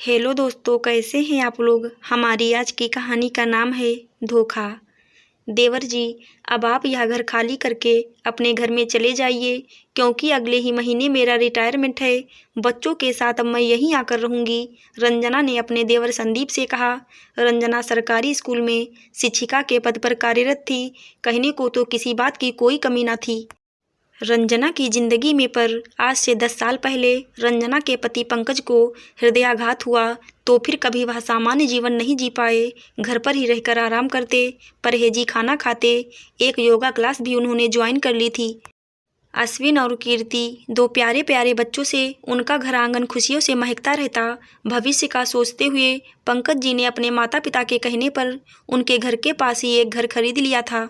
Hello दोस्तों, कैसे हैं आप लोग। हमारी आज की कहानी का नाम है धोखा। देवर जी, अब आप यह घर खाली करके अपने घर में चले जाइए, क्योंकि अगले ही महीने मेरा रिटायरमेंट है। बच्चों के साथ अब मैं यहीं आकर रहूंगी, रंजना ने अपने देवर संदीप से कहा। रंजना सरकारी स्कूल में शिक्षिका के पद पर कार्यरत थी। कहने को तो किसी बात की कोई कमी न थी रंजना की जिंदगी में, पर आज से 10 साल पहले रंजना के पति पंकज को हृदयाघात हुआ तो फिर कभी वह सामान्य जीवन नहीं जी पाए। घर पर ही रहकर आराम करते, परहेजी खाना खाते। एक योगा क्लास भी उन्होंने ज्वाइन कर ली थी। अश्विन और कीर्ति, दो प्यारे प्यारे बच्चों से उनका घर आंगन खुशियों से महकता रहता। भविष्य का सोचते हुए पंकज जी ने अपने माता पिता के कहने पर उनके घर के पास ही एक घर खरीद लिया था।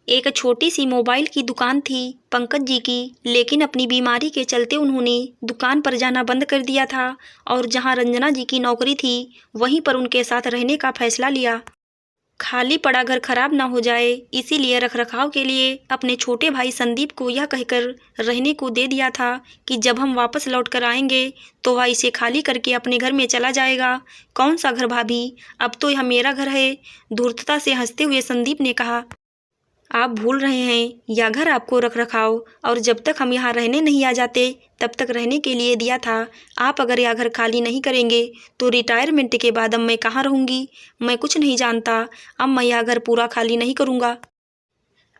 एक छोटी सी मोबाइल की दुकान थी पंकज जी की, लेकिन अपनी बीमारी के चलते उन्होंने दुकान पर जाना बंद कर दिया था और जहां रंजना जी की नौकरी थी वहीं पर उनके साथ रहने का फैसला लिया। खाली पड़ा घर खराब ना हो जाए, इसीलिए रखरखाव के लिए अपने छोटे भाई संदीप को यह कहकर रहने को दे दिया था कि जब हम वापस लौट कर आएंगे तो वह इसे खाली करके अपने घर में चला जाएगा। कौन सा घर भाभी, अब तो यह मेरा घर है, धूर्तता से हंसते हुए संदीप ने कहा। आप भूल रहे हैं, यह घर आपको रखरखाव और जब तक हम यहाँ रहने नहीं आ जाते तब तक रहने के लिए दिया था। आप अगर यह घर खाली नहीं करेंगे तो रिटायरमेंट के बाद अब मैं कहाँ रहूँगी। मैं कुछ नहीं जानता, अब मैं यह घर पूरा खाली नहीं करूँगा।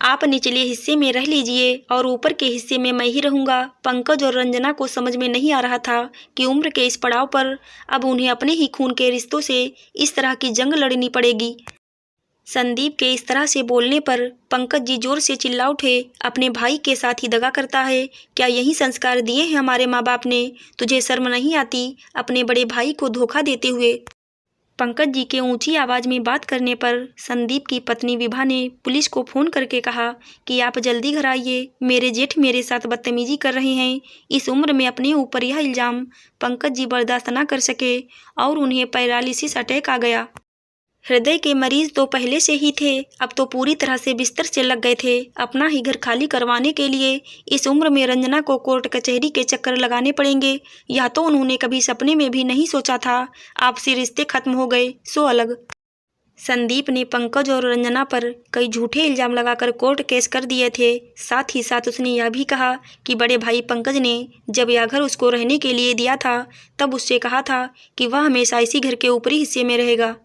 आप निचले हिस्से में रह लीजिए और ऊपर के हिस्से में मैं ही रहूँगा। पंकज और रंजना को समझ में नहीं आ रहा था कि उम्र के इस पड़ाव पर अब उन्हें अपने ही खून के रिश्तों से इस तरह की जंग लड़नी पड़ेगी। संदीप के इस तरह से बोलने पर पंकज जी जोर से चिल्ला उठे। अपने भाई के साथ ही दगा करता है, क्या यही संस्कार दिए हैं हमारे माँ बाप ने। तुझे शर्म नहीं आती अपने बड़े भाई को धोखा देते हुए। पंकज जी के ऊंची आवाज में बात करने पर संदीप की पत्नी विभा ने पुलिस को फोन करके कहा कि आप जल्दी घर आइए, मेरे जेठ मेरे साथ बदतमीजी कर रहे हैं। इस उम्र में अपने ऊपर यह इल्जाम पंकज जी बर्दाश्त न कर सके और उन्हें पैरालिसिस अटैक आ गया। हृदय के मरीज तो पहले से ही थे, अब तो पूरी तरह से बिस्तर से लग गए थे अपना ही घर खाली करवाने के लिए। इस उम्र में रंजना को कोर्ट कचहरी के चक्कर लगाने पड़ेंगे, यह तो उन्होंने कभी सपने में भी नहीं सोचा था। आपसी रिश्ते खत्म हो गए सो अलग। संदीप ने पंकज और रंजना पर कई झूठे इल्जाम लगाकर कोर्ट केस कर दिए थे। साथ ही साथ उसने यह भी कहा कि बड़े भाई पंकज ने जब यह घर उसको रहने के लिए दिया था तब उससे कहा था कि वह हमेशा इसी घर के ऊपरी हिस्से में रहेगा।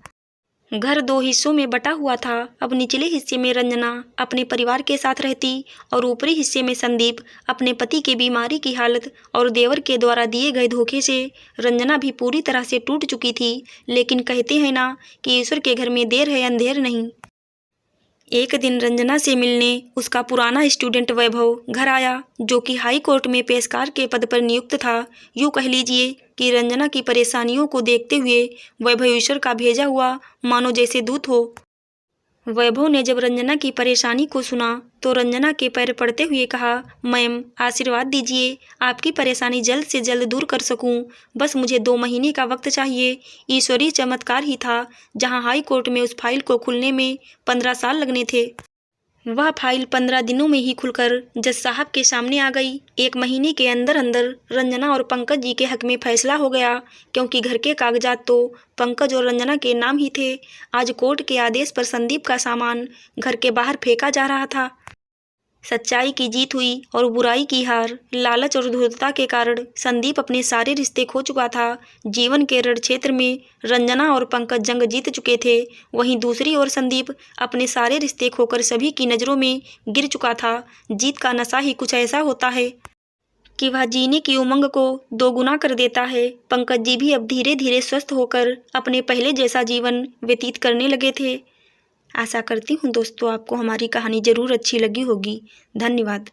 घर 2 हिस्सों में बटा हुआ था। अब निचले हिस्से में रंजना अपने परिवार के साथ रहती और ऊपरी हिस्से में संदीप अपने पति की बीमारी की हालत और देवर के द्वारा दिए गए धोखे से रंजना भी पूरी तरह से टूट चुकी थी। लेकिन कहते हैं ना कि ईश्वर के घर में देर है अंधेर नहीं। एक दिन रंजना से मिलने उसका पुराना स्टूडेंट वैभव घर आया, जो कि हाई कोर्ट में पेशकार के पद पर नियुक्त था। यूँ कह लीजिए कि रंजना की परेशानियों को देखते हुए वैभव ईश्वर का भेजा हुआ मानो जैसे दूत हो। वैभव ने जब रंजना की परेशानी को सुना तो रंजना के पैर पड़ते हुए कहा, मैम आशीर्वाद दीजिए, आपकी परेशानी जल्द से जल्द दूर कर सकूं। बस मुझे 2 महीने का वक्त चाहिए। ईश्वरीय चमत्कार ही था, जहां हाई कोर्ट में उस फाइल को खुलने में 15 साल लगने थे। वह फाइल 15 दिनों में ही खुलकर जज साहब के सामने आ गई। 1 महीने के अंदर अंदर रंजना और पंकज जी के हक में फैसला हो गया, क्योंकि घर के कागजात तो पंकज और रंजना के नाम ही थे। आज कोर्ट के आदेश पर संदीप का सामान घर के बाहर फेंका जा रहा था। सच्चाई की जीत हुई और बुराई की हार। लालच और धूर्तता के कारण संदीप अपने सारे रिश्ते खो चुका था। जीवन के रण क्षेत्र में रंजना और पंकज जंग जीत चुके थे, वहीं दूसरी ओर संदीप अपने सारे रिश्ते खोकर सभी की नज़रों में गिर चुका था। जीत का नशा ही कुछ ऐसा होता है कि वह जीने की उमंग को 2 गुना कर देता है। पंकज जी भी अब धीरे धीरे स्वस्थ होकर अपने पहले जैसा जीवन व्यतीत करने लगे थे। आशा करती हूँ दोस्तों आपको हमारी कहानी ज़रूर अच्छी लगी होगी। धन्यवाद।